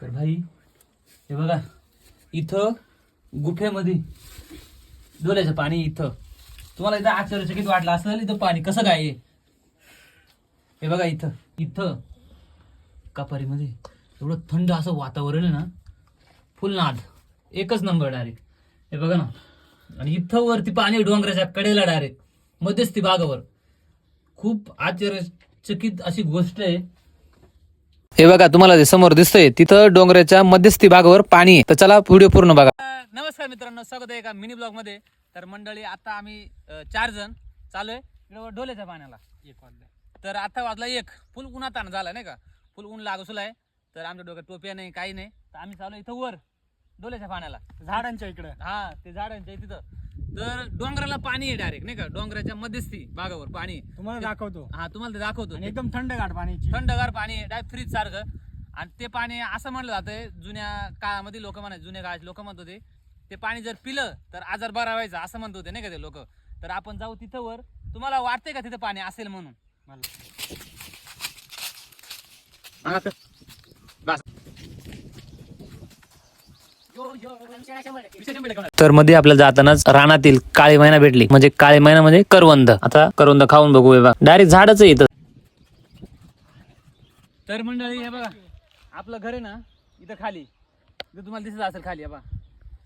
तर भाई हे बघा इथं गुफेमध्ये डोल्याचं पाणी इथं तुम्हाला इथं आश्चर्यचकित वाटलं असेल इथं पाणी कसं काय आहे. हे बघा इथं इथं कपारीमध्ये एवढं थंड असं वातावरण आहे ना, फुल नाद एकच नंबर डायरेक्ट. हे बघा ना, आणि इथं वरती पाणी डोंगराच्या कडेला डायरेक्ट मध्यस्थी बागावर. खूप आश्चर्यचकित अशी गोष्ट आहे. हे बघा तुम्हाला जे समोर दिसतंय तिथं डोंगराच्या मध्यस्थी भागावर पाणी आहे. तर चला व्हिडिओ पूर्ण बघा. नमस्कार मित्रांनो, स्वागत आहे एका मिनी ब्लॉग मध्ये. तर मंडळी आता आम्ही 4 जण चालूय डोल्याच्या पाण्याला. 1 वाजला तर आता वाजला 1. फुल उन्हाताण झाला नाही का, फुल ऊन लागून आहे. तर आमच्या डोक्यात टोप्या नाही काही नाही. तर आम्ही चालू इथं वर डोल्याच्या पाण्याला, झाडांच्या इकडे. हा ते झाडांच्या तिथं तर डोंगराला पाणी आहे डायरेक्ट नाही का, डोंगराच्या मध्यस्थी भागावर पाणी तुम्हाला दाखवतो. हा तुम्हाला ते दाखवतो. एकदम थंडगार पाणी, थंडगार पाणी आहे डायरेक्ट फ्रीज सारखं. आणि ते पाणी असं म्हणलं जातंय, जुन्या काळामध्ये लोक म्हणायचे, जुन्या काळात लोक म्हणत होते ते पाणी जर पिलं तर आजार बरा व्हायचा असं म्हणत होते नाही का ते लोक. तर आपण जाऊ तिथं वर. तुम्हाला वाटतंय का तिथं पाणी असेल म्हणून? तर मध्ये आपल्याला जातानाच रानातील काळी मैना भेटली. म्हणजे काळी मैना म्हणजे करवंद. आता करवंद खाऊन बघू. बघा डायरेक्ट झाडच आहे इथं. तर मंडळी हे बघा आपलं घर आहे ना इथं खाली, इथं तुम्हाला दिसत असेल खाली. बघा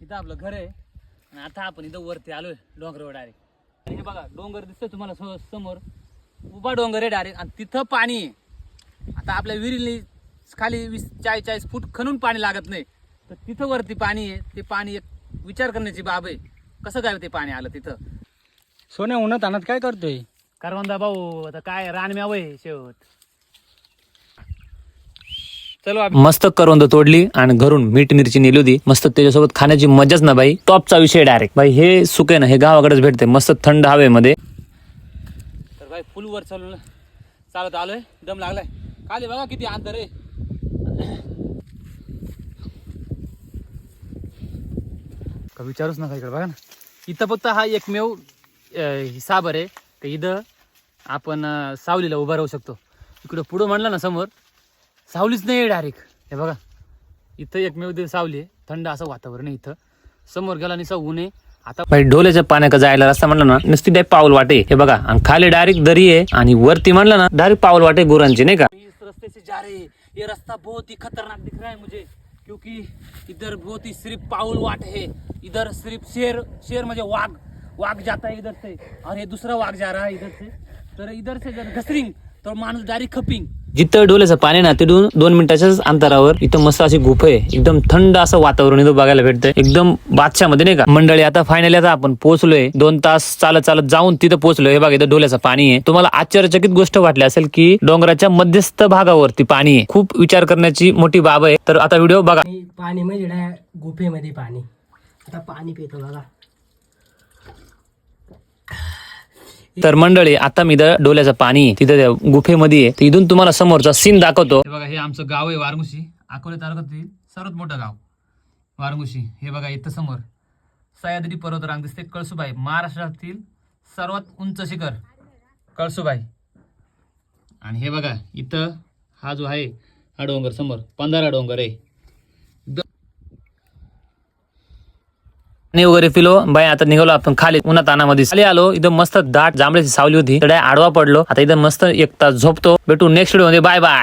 इथं आपलं घर आहे. आणि आता आपण इथं वरती आलोय डोंगरावर डायरेक्ट. आणि हे बघा डोंगर दिसतोय तुम्हाला समोर, उभा डोंगर आहे डायरेक्ट. आणि तिथं पाणी आहे. आता आपल्या विहिरीला खाली 20-40 फूट खणून पाणी लागत नाही. तर तिथं वरती पाणी आहे. ते पाणी एक विचार करण्याची बाब आहे, कसं काय ते पाणी आलं तिथं. सोन्या उन्हात आणत काय करतोय? करवंदा भाऊ आता काय रानम्याव आहे शेवट. चलो मस्त करवंद तोडली आणि घरून मीठ मिरची नेली होती. मस्त त्याच्यासोबत खाण्याची मजाच ना बाई, टॉपचा विषय डायरेक्ट. बाई हे सुके ना, हे गावाकडेच भेटते मस्त थंड हवेमध्ये. तर बाई फुल वर चालत आलोय, दम लागलाय. खाली बघा किती अंतर आहे. का विचारूच नका इकडे बघा ना. इथं फक्त हा एकमेव साबर आहे तर इथं आपण सावलीला उभा राहू शकतो. इकडं पुढं म्हणलं ना समोर सावलीच नाही डायरेक्ट. हे बघा इथं एकमेव सावली आहे, थंड असं वातावरण आहे. इथं समोर गेला निसा ऊन आहे. आता भाई डोल्याच्या पाण्याचा जायला रस्ता म्हणलं ना नुसती डायरेक्ट पाऊल वाटे. हे बघा आणि खाली डायरेक्ट दरी आहे आणि वरती म्हणलं ना डायरेक्ट पाऊल वाटे गुरांची नाही का. इस रस्ते से जा रहे, ये रास्ता बहुत ही खतरनाक दिख रहा है मुझे, क्योंकि इधर बहुत ही सिर्फ पाउल वाट है. इधर सिर्फ शेर म्हणजे वाघ जाता है इधर से, और ये दूसरा वाघ जा रहा है इधर से. तर इधर से जर घसरिंग तर माणूस डायरेक्ट खपिंग. जिथं डोल्याचं पाणी ना तिथून 2 मिनिटाच्याच अंतरावर इथं मस्त अशी गुफा आहे. एकदम थंड असं वातावरण इथं बघायला भेटतंय, एकदम बादशामध्ये नाही का. मंडळी आता फायनली आता आपण पोहोचलोय. 2 तास चालत जाऊन तिथं पोहोचलोय. हे बघा इथं डोल्याचं पाणी आहे. तुम्हाला आश्चर्यचकित गोष्ट वाटली असेल की डोंगराच्या मध्यस्थ भागावरती पाणी आहे. खूप विचार करण्याची मोठी बाब आहे. तर आता व्हिडिओ बघा. पाणी म्हणजे गुफेमध्ये पाणी. आता पाणी पितो बघा. तर मंडळी आता मी इथं डोल्याचं पाणी तिथं त्या गुफेमध्ये आहे. इथून तुम्हाला समोरचा सीन दाखवतो. हे बघा हे आमचं गाव आहे वारंगुशी, अकोले तालुक्यातील सर्वात मोठं गाव वारंगुशी. हे बघा इथं समोर सह्याद्री पर्वतरांग दिसते. कळसुबाई महाराष्ट्रातील सर्वात उंच शिखर कळसुबाई. आणि हे बघा इथं हा जो आहे हा डोंगर समोर 15 डोंगर आहे. आणि वगैरे पिलो बाय. आता निघालो आपण खाली उन्हा तानामध्ये. खाली आलो इथं मस्त दाट जांभळ्याची सावली होती. तर आडवा पडलो. आता इथं मस्त 1 तास झोपतो. भेटू नेक्स्ट व्हिडिओ मध्ये. Bye bye.